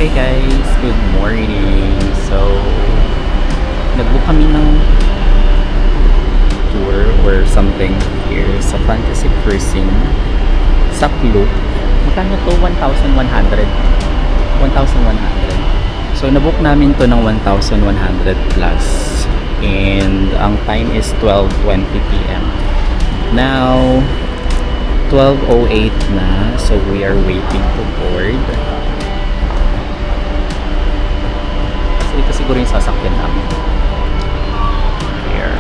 Hey guys, good morning. So, nagbook kami ng tour or something here sa Fantasy Cruising sa Klook. Magkano to? 1,100. 1,100. So, nabook namin to ng 1,100 plus. And ang time is 12:20 p.m. Now, 12:08 na. So, we are waiting to board. Ito siguro yung sasakyan namin. Here.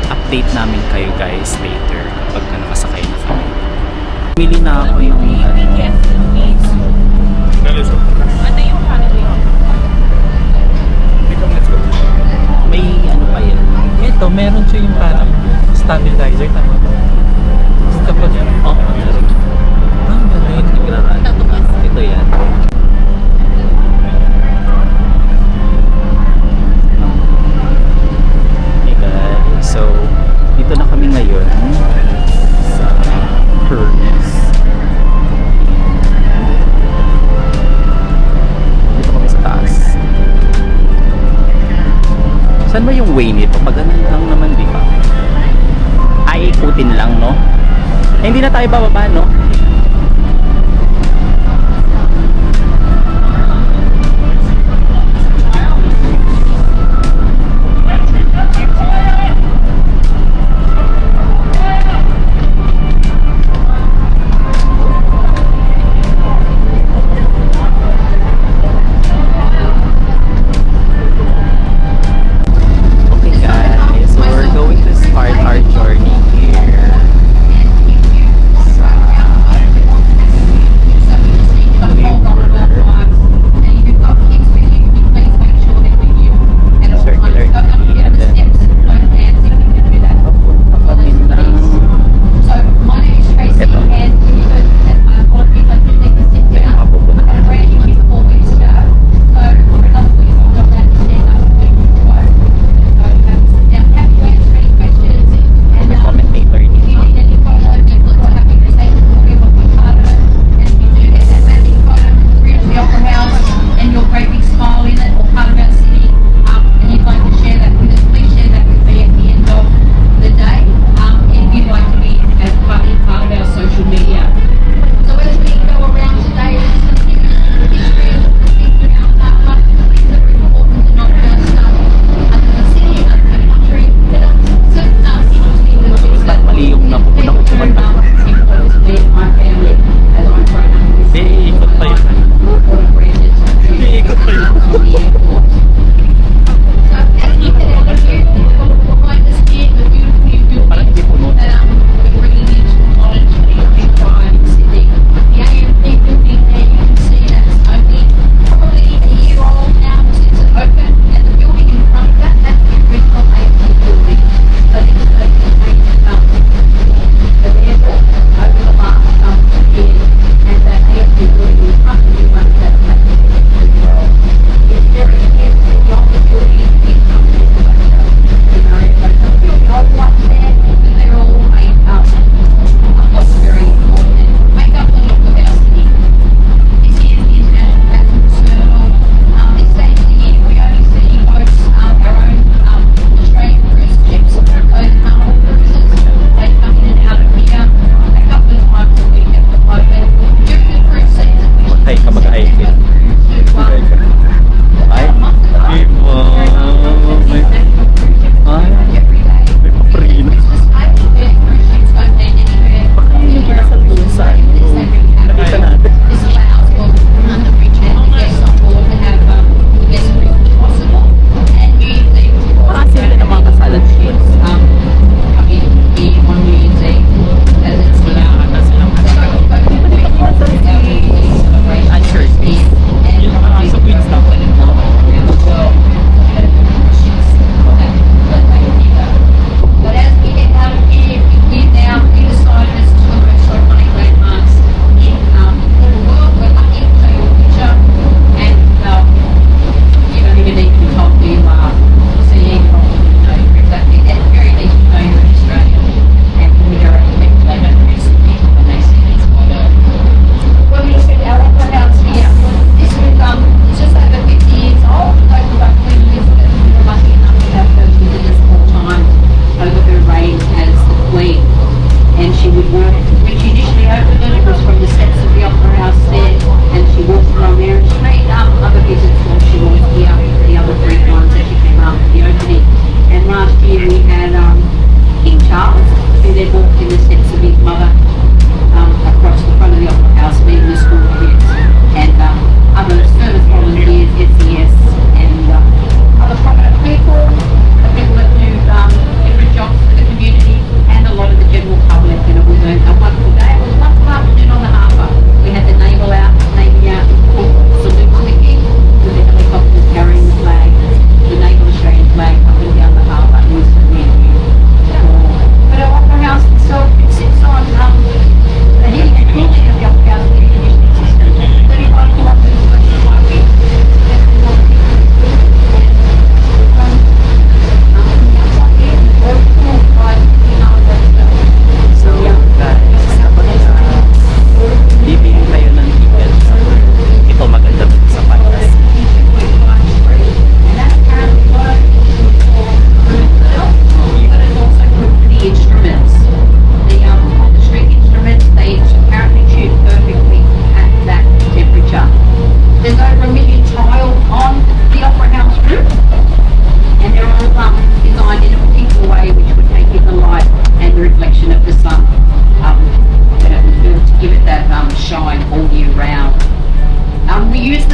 Update namin kayo guys later kapag nakasakay na kami. Pili na ako yung Ano yung family? may ano pa yan. Ito, meron siya yung parang stabilizer. Tama ba? Kapag yan. Oo, meron. Ang galing. Ito yan. Hey guys, so dito na kami ngayon sa Hermes. Dito kami sa taas. Saan ba yung way nito? Pag ganun lang naman, di ba? Ay, ikutin lang, no? Eh, hindi na tayo bababa, no? Okay guys, so we're going to start our journey here sa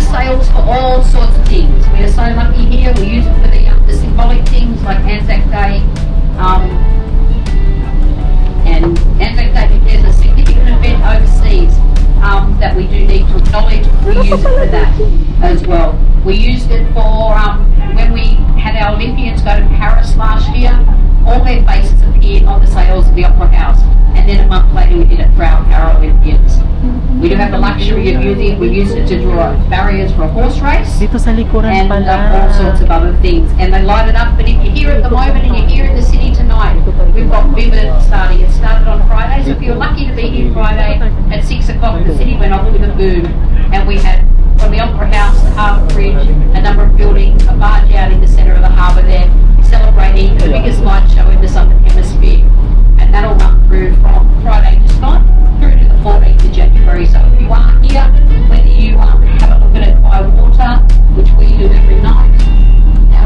sails for all sorts of things. We are so lucky here. We use it for the symbolic things like Anzac Day. And Anzac Day, if there's a significant event overseas that we do need to acknowledge, we use it for that as well. We used it for when we had our Olympians go to Paris last year. All their faces appeared on the sails of the Opera House, and then a month later we did it for our Paralympians. We do have the luxury of using it. We used it to draw barriers for a horse race Dito sa likuran and pala. all sorts of other things. And they light it up. But if you're here at the moment and you're here in the city tonight, we've got Vivid starting. It started on Friday, so if you're lucky to be here Friday at 6 o'clock, the city went off with a boom, and we had from the Opera House, the Harbour Bridge, a number of buildings, a barge out in the centre of the harbour there, celebrating the biggest light show in the Southern Hemisphere. And that'll run through from Friday just gone through to the 14th of January. So if you are here, whether you have a look at it by water, which we do every night,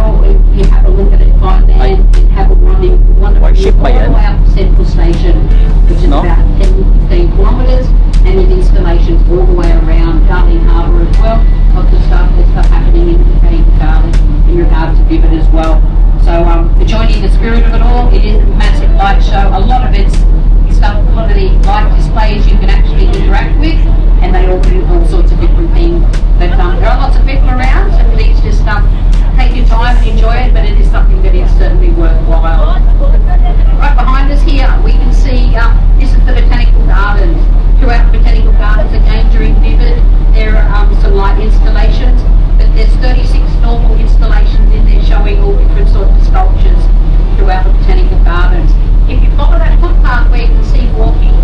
or if you have a look at it by land and have a wonderful Ship ba yan? all out to Central Station, which is No? about 10-15 kilometres, and with installations all the way around Darling Harbour as well. Lots of stuff, there's stuff happening in Botanical Garden in regards to Vivid as well. So for joining the spirit of it all, it is a massive light show. A lot of it's stuff, a lot of the light displays you can actually interact with, and they all do all sorts of different things. But there are lots of people around, so please just take your time and enjoy it, but it is something that is certainly worthwhile. Right behind us here, we can see this is the Botanical Gardens. Throughout the Botanical Gardens, again during Vivid, there are some light installations, but there's 36 normal installations in there showing all different sorts of sculptures throughout the Botanical Gardens. If you follow that footpath where you can see walking,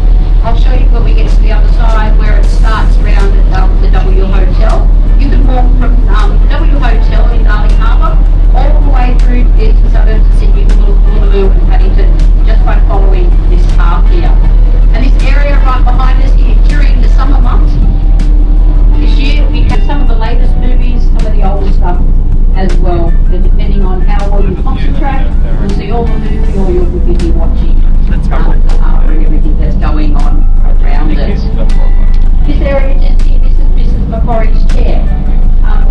I'll show you when we get to the other side where it starts around at the W Hotel. You can walk from the W Hotel in Darling Harbour all the way through the suburbs of Sydney, Boolaloo and Paddington, just by following this path here. And this area right behind us here during the summer months, this year we have some of the latest movies, some of the older stuff as well. And depending on how well you concentrate, you'll see all the movie or you'll be busy watching the harbour and everything that's going on around it. This area just here, this is Mrs Macquarie's chair.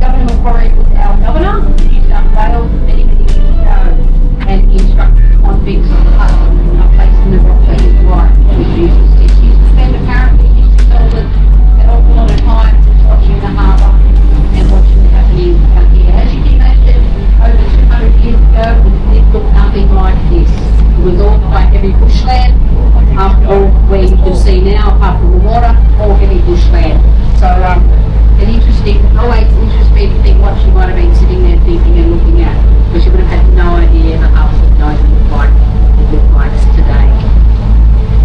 Governor Macquarie was our governor in New South Wales many years ago, and he instructed convicts placing the rock ladies right, which used to sit. She used to spend, apparently, he used to tell us an awful lot of time watching the harbour and watching the happenings out here. As you can imagine, over 200 years ago, it looked nothing like this. It was all quite heavy bushland, or where you can see now, apart from the water, all heavy bushland. So, an interesting, always interests me to think what she might have been sitting there thinking and looking at, because she would have had no idea the house would know it looked like today.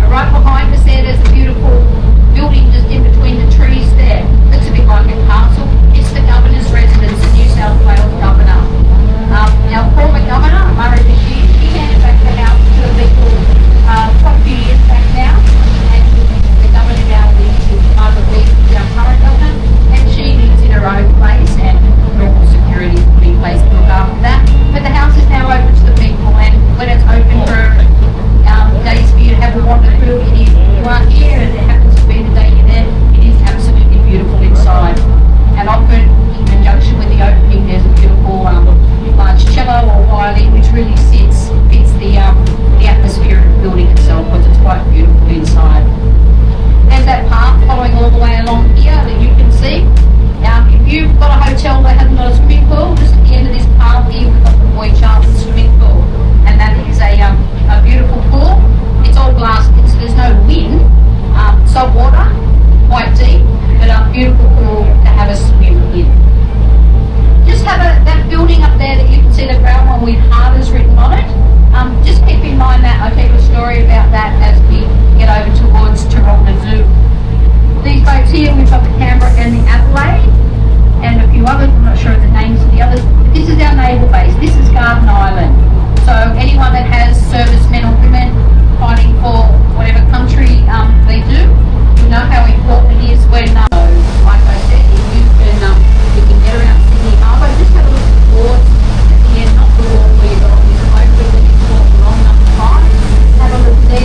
And right behind us there's a beautiful building just in between the trees there. Looks a bit like a castle. It's the Governor's residence, the New South Wales Governor. Our former Governor, Murray Bashir, he handed back the house to the people quite a few years back now, and the Governor now lives with Margaret Weed, our current Governor, and she lives in her own place, and normal security is put in place to look after that. But the house is now open to the people, and when it's open for days for you to have a wander through, it is, you are here and it happens to be the day you're there, it is absolutely beautiful inside. And often, in conjunction with the opening, there's a beautiful large cello or violin, which really fits the atmosphere of the building itself, because it's quite beautiful inside. There's that path following all the way along here that you can see. If you've got a hotel that hasn't got a swimming pool, just at the end of this path here, we've got the Boy Charlton swimming pool, and that is a beautiful pool. It's all glass, there's no wind, salt water, quite deep, but a beautiful pool to have a swim in. Just have that building up there that you can see the brown one with Harbours written on it. Just keep in mind that I'll tell you a story about that as we get over towards Taronga Zoo. These boats here, we've got the Canberra and the Adelaide, and a few others, I'm not sure of the names of the others. This is our naval base, this is Garden Island. So anyone that has servicemen or women fighting for whatever country they do, you know how important it is when, like I said, if you can get around Sydney Harbour, just have a look at the boards at the end, not the wall where you've got all this smoke, but when you walk along number 5, have a look there.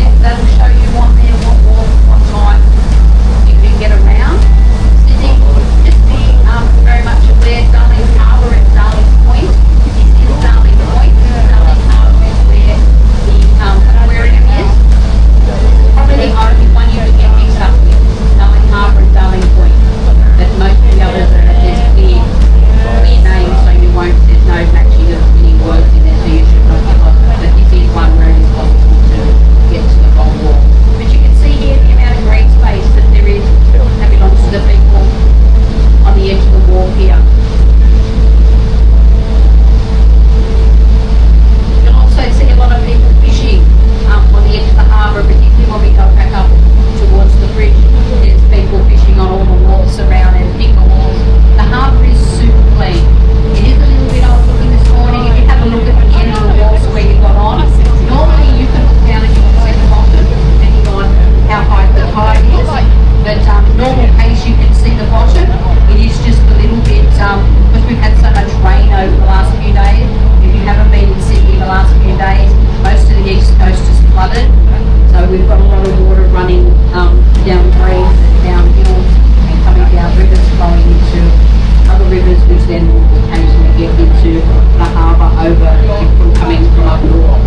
then occasionally get into the harbour over people coming from up north.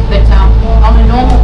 But on a normal